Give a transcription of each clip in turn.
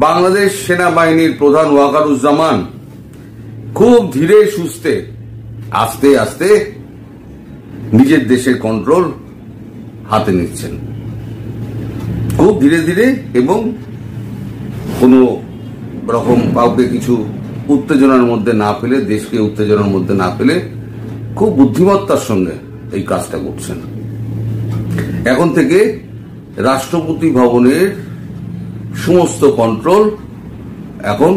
বাংলাদেশ সেনাবাহিনীর প্রধান ওয়াকারুজ্জামান খুব ধীরে সুস্থে আস্তে আস্তে নিজের দেশের কন্ট্রোল হাতে নিচ্ছেন, খুব ধীরে ধীরে, এবং কোন রকম কাউকে কিছু উত্তেজনার মধ্যে না ফেলে, দেশকে উত্তেজনার মধ্যে না ফেলে খুব বুদ্ধিমত্তার সঙ্গে এই কাজটা করছেন। এখন থেকে রাষ্ট্রপতি ভবনের সমস্ত কন্ট্রোল এখন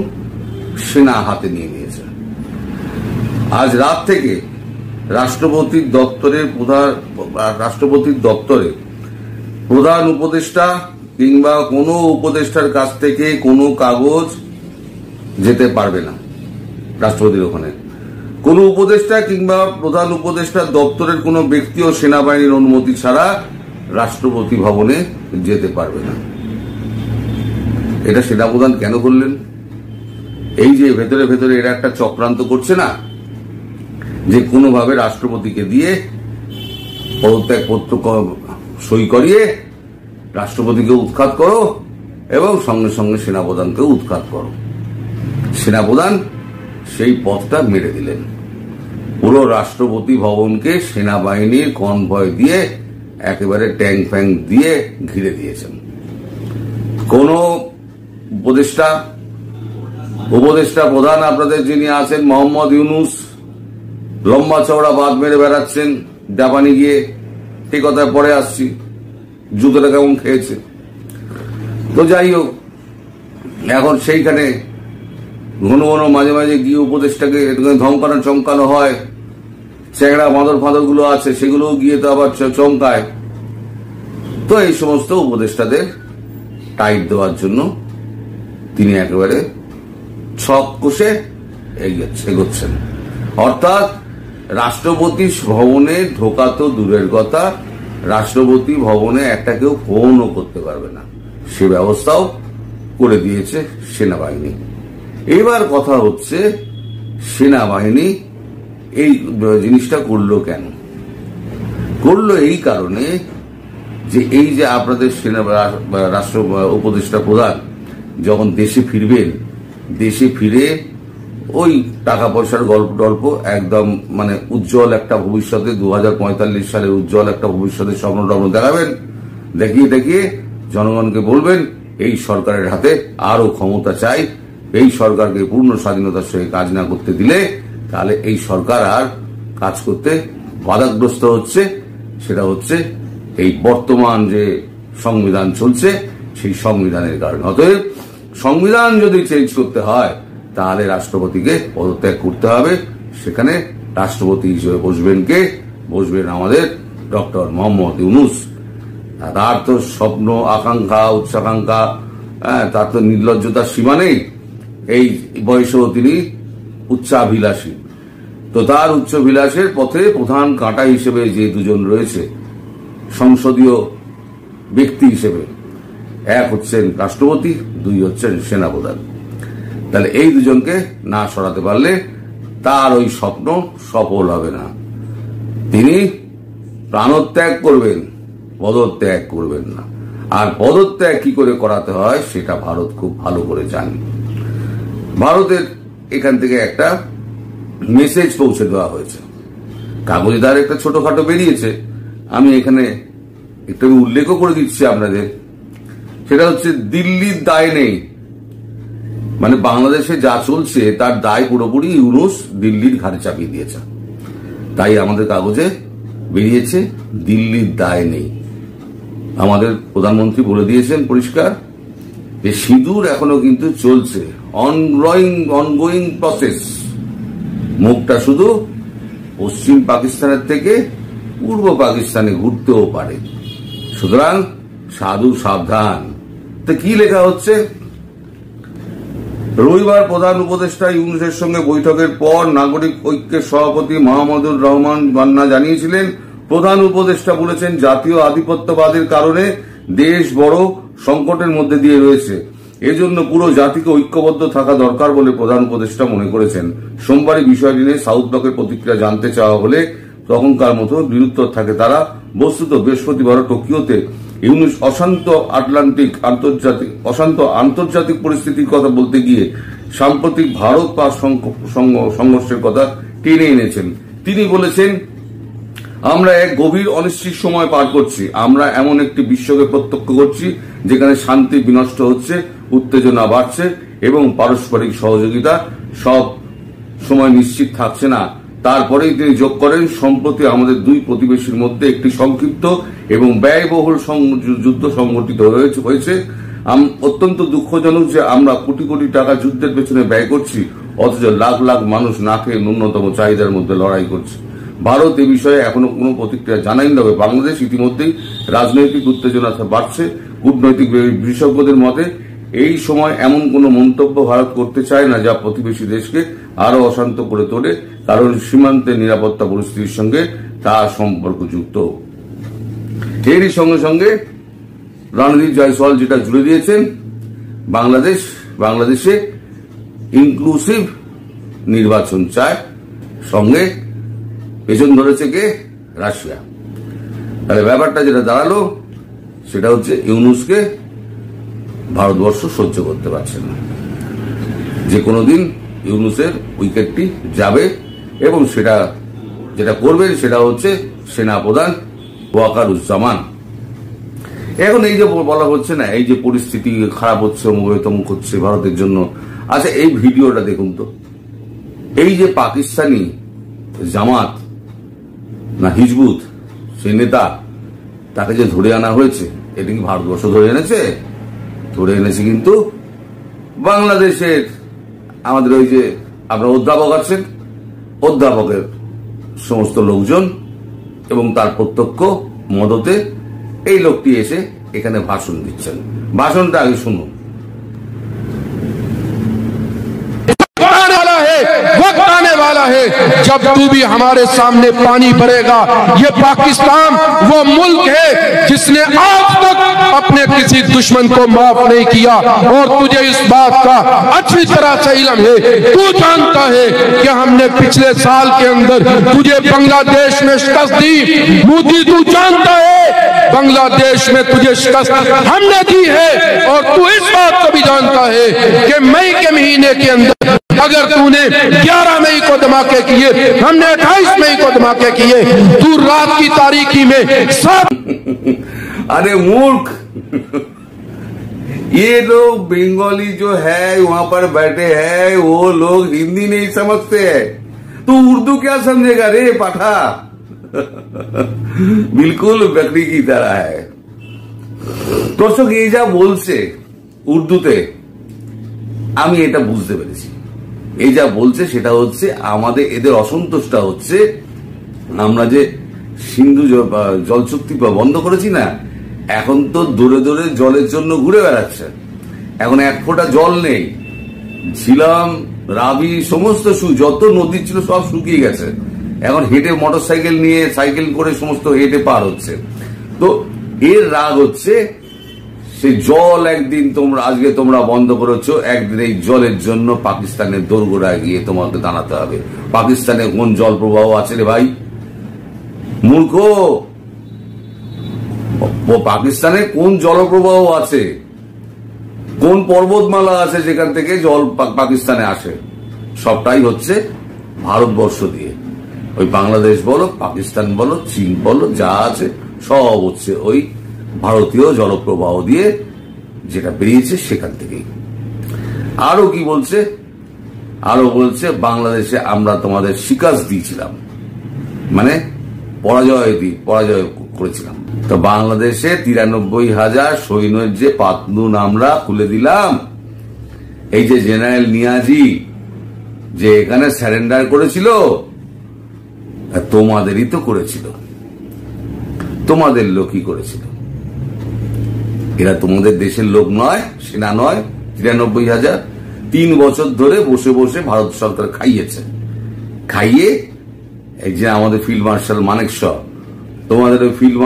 সেনা হাতে নিয়ে নিয়েছে। আজ রাত থেকে রাষ্ট্রপতির দপ্তরে প্রধান উপদেষ্টা কিংবা কোনো উপদেষ্টার কাছ থেকে কোনো কাগজ যেতে পারবে না। রাষ্ট্রপতির ওখানে কোনো উপদেষ্টা কিংবা প্রধান উপদেষ্টার দপ্তরের কোনো ব্যক্তি ও সেনাবাহিনীর অনুমতি ছাড়া রাষ্ট্রপতি ভবনে যেতে পারবে না। এটা সেনাপ্রধান কেন করলেন? এই যে ভেতরে ভেতরে এরা একটা চক্রান্ত করছে না, যে কোনোভাবে রাষ্ট্রপতিকে দিয়ে পদত্যাগপত্র সই করিয়ে রাষ্ট্রপতিকে উৎখাত করো এবং সঙ্গে সঙ্গে সেনাপ্রধানকে উৎখাত করো। সেনাপ্রধান সেই পথটা মেরে দিলেন। পুরো রাষ্ট্রপতি ভবনকে সেনাবাহিনীর কনভয় দিয়ে একেবারে ট্যাঙ্ক ফ্যাঙ্ক দিয়ে ঘিরে দিয়েছেন। কোন উপদেষ্টা প্রধান আপনাদের যিনি আছেন মোহাম্মদ ইউনুস, লম্বা চওড়া বাদ মেরে বেড়াচ্ছেন জাপানে গিয়ে। এই কথায় পরে আসছি, জুতোটা কেমন খেয়েছে। তো যাই হোক, এখন সেইখানে ঘন ঘন মাঝে মাঝে গিয়ে উপদেষ্টাকে ধমকানো চমকানো হয়। চ্যাংড়া মাদর ফাঁদর গুলো আছে, সেগুলো গিয়ে তো আবার চমকায়। তো এই সমস্ত উপদেষ্টাদের টাইট দেওয়ার জন্য তিনি একেবারে ছক কষে এগোচ্ছেন। অর্থাৎ রাষ্ট্রপতি ভবনে ঢোকা তো দূরের কথা, রাষ্ট্রপতি ভবনে একটা কেউ ফোনও করতে পারবে না, সে ব্যবস্থাও করে দিয়েছে সেনাবাহিনী। এবার কথা হচ্ছে, সেনাবাহিনী এই জিনিসটা করলো কেন? করলো এই কারণে যে এই যে আপনাদের রাষ্ট্র উপদেষ্টা প্রধান যখন দেশে ফিরবেন, দেশে ফিরে ওই টাকা পয়সার গল্প টল্প একদম মানে উজ্জ্বল একটা ভবিষ্যতে 2045 সালের উজ্জ্বল একটা ভবিষ্যতের স্বপ্ন টপ্ন দেখাবেন, দেখিয়ে জনগণকে বলবেন এই সরকারের হাতে আরো ক্ষমতা চাই, এই সরকারকে পূর্ণ স্বাধীনতার সঙ্গে কাজ না করতে দিলে তাহলে এই সরকার আর কাজ করতে বাধাগ্রস্ত হচ্ছে। সেটা হচ্ছে এই বর্তমান যে সংবিধান চলছে সেই সংবিধানের কারণে। অতএব সংবিধান যদি চেঞ্জ করতে হয় তাহলে রাষ্ট্রপতিকে পদত্যাগ করতে হবে। সেখানে রাষ্ট্রপতি হিসেবে বসবেন আমাদের ডক্টর মোহাম্মদ ইউনুস। তার তো স্বপ্ন, আকাঙ্ক্ষা, উচ্চাকাঙ্ক্ষা, তার তো নির্লজ্জতার সীমা নেই। এই বয়সেও তিনি উচ্চাভিলাষী। তো তার উচ্চাভিলাষের পথে প্রধান কাঁটা হিসেবে যে দুজন রয়েছে সংসদীয় ব্যক্তি হিসেবে, এক হচ্ছেন রাষ্ট্রপতি, দুই হচ্ছেন সেনাপ্রধান। তাহলে এই দুজনকে না সরাতে পারলে তার ওই স্বপ্ন সফল হবে না। তিনি প্রাণত্যাগ করবেন, পদত্যাগ করবেন না। আর পদত্যাগ কি করে করাতে হয় সেটা ভারত খুব ভালো করে জানে। ভারতের এখান থেকে একটা মেসেজ পৌঁছে দেওয়া হয়েছে, কাগজে তার একটা ছোটখাটো বেরিয়েছে, আমি এখানে একটু উল্লেখও করে দিচ্ছি আপনাদের। সেটা হচ্ছে দিল্লির দায় নেই, মানে বাংলাদেশে যা চলছে তার দায় পুরোপুরি ইউনুস দিল্লির ঘাড়ে চাপিয়ে দিয়েছে। তাই আমাদের কাগজে বেরিয়েছে দিল্লির দায় নেই। আমাদের প্রধানমন্ত্রী বলে দিয়েছেন পরিষ্কার যে সিঁদুর এখনো কিন্তু চলছে, অনগোয়িং প্রসেস। মুখটা শুধু পশ্চিম পাকিস্তানের থেকে পূর্ব পাকিস্তানে ঘুরতেও পারে, সুতরাং সাধু সাবধান। তো কি লেখা হচ্ছে? রবিবার প্রধান উপদেষ্টা ইউনুসের সঙ্গে বৈঠকের পর নাগরিক ঐক্যের সভাপতি মাহমুদুর রহমান বান্না জানিয়েছিলেন, প্রধান উপদেষ্টা বলেছেন জাতীয় আধিপত্যবাদের কারণে দেশ বড় সংকটের মধ্যে দিয়ে রয়েছে, এজন্য পুরো জাতিকে ঐক্যবদ্ধ থাকা দরকার বলে প্রধান উপদেষ্টা মনে করেছেন। সোমবারই বিষয়টি নিয়ে সাউথ ব্লকের প্রতিক্রিয়া জানতে চাওয়া হলে তখনকার মতো নিরুত্তর থাকে তারা। বস্তুত বৃহস্পতিবার টোকিওতে ইউনুস অশান্ত আন্তর্জাতিক পরিস্থিতির কথা বলতে গিয়ে সাম্প্রতিক ভারত পাক সংঘর্ষের কথা টেনে এনেছেন। তিনি বলেছেন, আমরা এক গভীর অনিশ্চিত সময় পার করছি। আমরা এমন একটি বিশ্বকে প্রত্যক্ষ করছি যেখানে শান্তি বিনষ্ট হচ্ছে, উত্তেজনা বাড়ছে এবং পারস্পরিক সহযোগিতা সব সময় নিশ্চিত থাকছে না। তারপরেই তিনি যোগ করেন, সম্প্রতি আমাদের দুই প্রতিবেশীর মধ্যে একটি সংক্ষিপ্ত এবং ব্যয়বহুল যুদ্ধ সংঘটিত হয়েছে। অত্যন্ত দুঃখজনক যে আমরা কোটি কোটি টাকা যুদ্ধের পেছনে ব্যয় করছি, অথচ লাখ লাখ মানুষ না খেয়ে ন্যূনতম চাহিদার মধ্যে লড়াই করছে। ভারত এ বিষয়ে এখনো কোনো প্রতিক্রিয়া জানায়নি, তবে বাংলাদেশ ইতিমধ্যেই রাজনৈতিক উত্তেজনা বাড়ছে। কূটনৈতিক বিশেষজ্ঞদের মতে এই সময় এমন কোনো মন্তব্য ভারত করতে চায় না যা প্রতিবেশী দেশকে আরো অশান্ত করে তোলে, কারণ সীমান্তের নিরাপত্তা পরিস্থিতির সঙ্গে তার সম্পর্কযুক্ত। এরই সঙ্গে সঙ্গে রণদীপ জয়সওয়াল যেটা জুড়ে দিয়েছেন, বাংলাদেশে ইনক্লুসিভ নির্বাচন চায়, সঙ্গে পেছন ধরেছে কে? রাশিয়া। তাহলে ব্যাপারটা যেটা দাঁড়ালো সেটা হচ্ছে ইউনুসকে ভারতবর্ষ সহ্য করতে পারছে না। যে কোনো দিন ইউনুসের উইকেটটি যাবে এবং সেটা যেটা করবেন সেটা হচ্ছে সেনাপ্রধান ওয়াকারুজ্জামান। এখন এই যে বলা হচ্ছে না, এই যে পরিস্থিতি খারাপ হচ্ছে, অমুক হচ্ছে ভারতের জন্য। আচ্ছা, এই ভিডিওটা দেখুন তো। এই যে পাকিস্তানি জামাত না হিজবুত সেই নেতা, তাকে যে ধরে আনা হয়েছে, এটা কি ভারতবর্ষ ধরে এনেছে? ধরে এনেছে কিন্তু বাংলাদেশের আমাদের ওই যে আপনার অধ্যাপক আছেন, অধ্যাপকের সমস্ত লোকজন এবং তার প্রত্যক্ষ মদতে এই লোকটি এসে এখানে ভাষণ দিচ্ছেন। ভাষণটা আগে শুনুন। वक्त आने वाला है जब तू भी हमारे सामने पानी भरेगा। ये पाकिस्तान वो मुल्क है जिसने आज तक अपने किसी दुश्मन को माफ नहीं किया, और तुझे इस बात का अच्छी तरह से इल्म है। तू जानता है कि हमने पिछले साल के अंदर तुझे बांग्लादेश में शिकस्त दी। मोदी, तू जानता है बांग्लादेश में तुझे शिकस्त हमने दी है, और तू इस बात को भी जानता है कि मई के महीने के अंदर अगर तूने 11 मई को धमाके किए, हमने 28 मई को धमाके किए, तू रात की तारीकी में सब अरे मूर्ख, ये लोग बंगाली जो है वहां पर बैठे हैं, वो लोग हिंदी नहीं समझते हैं, तू उर्दू क्या समझेगा रे पाठा। बिल्कुल बकरी की तरह है। দর্শক, এই যা বলছে উর্দুতে, আমি এটা বুঝতে পেরেছি। এই যা বলছে সেটা হচ্ছে আমাদের এদের অসন্তোষটা হচ্ছে আমরা যে সিন্ধু জল চুক্তি বন্ধ করেছি না, এখন তো দূরে দূরে জলের জন্য ঘুরে বেড়াচ্ছে। এখন এক ফোঁটা জল নেই। ঝিলাম, রাবি, সমস্ত যত নদী ছিল সব শুকিয়ে গেছে। এখন হেঁটে মোটরসাইকেল নিয়ে, সাইকেল করে সমস্ত হেঁটে পার হচ্ছে। তো এর রাগ হচ্ছে সেই জল একদিন আজকে তোমরা বন্ধ করেছো, একদিন এই জলের জন্য পাকিস্তানের দোরগোড়ায় গিয়ে তোমাকে দাঁড়াতে হবে। পাকিস্তানে কোন জল প্রবাহ আছে রে ভাই মূর্খ? পাকিস্তানে কোন জলপ্রবাহ আছে, কোন পর্বতমালা আছে যেখান থেকে জল পাকিস্তানে আসে? সবটাই হচ্ছে ভারতবর্ষ দিয়ে। ওই বাংলাদেশ বলো, পাকিস্তান বলো, চীন বলো, যা আছে সব হচ্ছে ওই ভারতীয় জলপ্রবাহ দিয়ে যেটা বেরিয়েছে সেখান থেকেই। আরো কি বলছে? আরো বলছে বাংলাদেশে আমরা তোমাদের শিকাস দিয়েছিলাম, মানে পরাজয় করেছিলাম। তো বাংলাদেশে 93,000 সৈন্যের যে পাতনুন আমরা খুলে দিলাম। এই যে জেনারেল নিয়াজি যে এখানে স্যারেন্ডার করেছিল, তোমাদেরই তো করেছিল, তোমাদের লোকই করেছিল। এরা তোমাদের দেশের লোক নয়, সেনা নয়। 93,000 3 বছর ধরে বসে বসে ভারত সরকার খাইয়েছে। খাইয়ে এই যে আমাদের ফিল্ড মার্শাল মানেকশ, তোমাদের ফিল্ড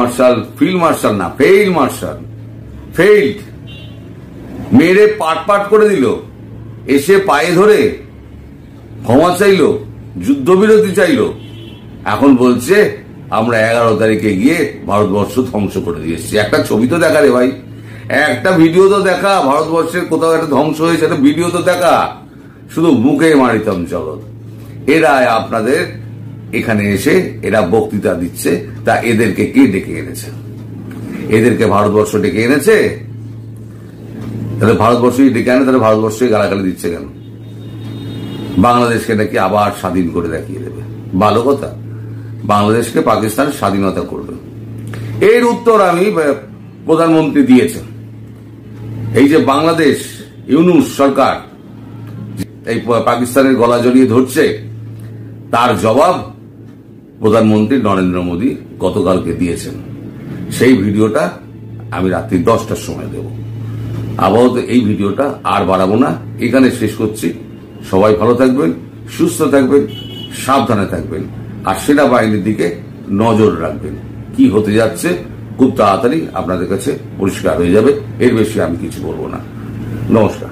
মার্শাল না, ফেইল্ড মেরে পাট করে দিল। এসে পায়ে ধরে ক্ষমা চাইলো, যুদ্ধবিরতি চাইলো। এখন বলছে আমরা 11 তারিখে গিয়ে ভারতবর্ষ ধ্বংস করে দিয়েছি। একটা ছবি তো দেখা রে ভাই, একটা ভিডিও তো দেখা, ভারতবর্ষের কোথাও একটা ধ্বংস হয়েছে একটা ভিডিও তো দেখা, শুধু মুখে মারিতাম জগৎ। এরা আপনাদের এখানে এসে এরা বক্তৃতা দিচ্ছে, তা এদেরকে কে ডেকে এনেছে? এদেরকে ভারতবর্ষ ডেকে এনেছে? তাহলে ভারতবর্ষই ডেকে আনে, তাহলে ভারতবর্ষই গালাগালি দিচ্ছে কেন? বাংলাদেশকে নাকি আবার স্বাধীন করে দেখিয়ে দেবে, ভালো কথা। বাংলাদেশকে পাকিস্তান স্বাধীনতা করবে, এর উত্তর আমি প্রধানমন্ত্রী দিয়েছেন। এই যে বাংলাদেশ ইউনূস সরকার এই পাকিস্তানের গলা জড়িয়ে ধরছে, তার জবাব প্রধানমন্ত্রী নরেন্দ্র মোদী গতকালকে দিয়েছেন। সেই ভিডিওটা আমি রাত্রি 10টার সময় দেব। আপাতত এই ভিডিওটা আর বাড়াবো না, এখানে শেষ করছি। সবাই ভালো থাকবেন, সুস্থ থাকবেন, সাবধানে থাকবেন, আর সেনাবাহিনীর দিকে নজর রাখবেন। কি হতে যাচ্ছে খুব তাড়াতাড়ি আপনাদের কাছে পরিষ্কার হয়ে যাবে, এর বেশি আমি কিছু বলবো না। নমস্কার।